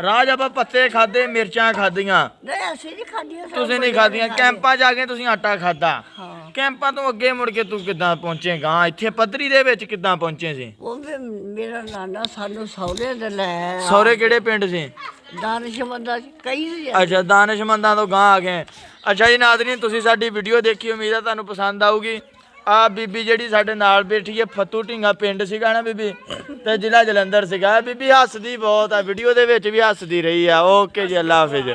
ਰਾਜ ਆਪਾਂ ਪੱਤੇ ਖਾਦੇ, ਮਿਰਚਾਂ ਖਾਧੀਆਂ। ਨਹੀਂ ਅਸੀਂ ਨਹੀਂ ਖਾਧੀਆਂ। ਤੁਸੀਂ ਨਹੀਂ ਖਾਧੀਆਂ। ਕੈਂਪਾਂ ਜਾ ਕੇ ਤੁਸੀਂ ਆਟਾ ਖਾਦਾ। ਹਾਂ ਕੈਂਪਾਂ ਤੋਂ ਅੱਗੇ ਮੁੜ ਕੇ ਤੂੰ ਕਿੱਦਾਂ ਪਹੁੰਚੇਗਾ? ਇੱਥੇ ਪੱਧਰੀ ਦੇ ਵਿੱਚ ਕਿੱਦਾਂ ਪਹੁੰਚੇ ਸੀ? ਉਹ ਵੀ ਮੇਰਾ ਨਾਨਾ ਸਾਨੂੰ ਸਹੁਰੇ ਦੇ ਲੈ ਸਹੁਰੇ ਕਿਹੜੇ ਪਿੰਡ ਸੀ? ਦਾਨਿਸ਼ਮੰਦਾਂ ਕਈ ਸੀ। ਅੱਛਾ ਦਾਨਿਸ਼ਮੰਦਾਂ ਤੋਂ ਗਾਂ ਆ ਗਏ। ਅੱਛਾ ਜੀ ਨਾਜ਼ਰੀਨ, ਤੁਸੀਂ ਸਾਡੀ ਵੀਡੀਓ ਦੇਖੀ, ਉਮੀਦ ਹੈ ਤੁਹਾਨੂੰ ਪਸੰਦ ਆਊਗੀ। ਆ ਬੀਬੀ ਜਿਹੜੀ ਸਾਡੇ ਨਾਲ ਬੈਠੀ ਹੈ, ਫੱਤੂ ਢੀਂਗਾ ਪਿੰਡ ਸੀਗਾ ਨਾ ਬੀਬੀ, ਤੇ ਜ਼ਿਲ੍ਹਾ ਜਲੰਧਰ ਸੀਗਾ। ਬੀਬੀ ਹੱਸਦੀ ਬਹੁਤ ਆ, ਵੀਡੀਓ ਦੇ ਵਿੱਚ ਵੀ ਹੱਸਦੀ ਰਹੀ ਆ। ਓਕੇ ਜੀ, ਅੱਲਾ ਹਾਫਿਜ਼।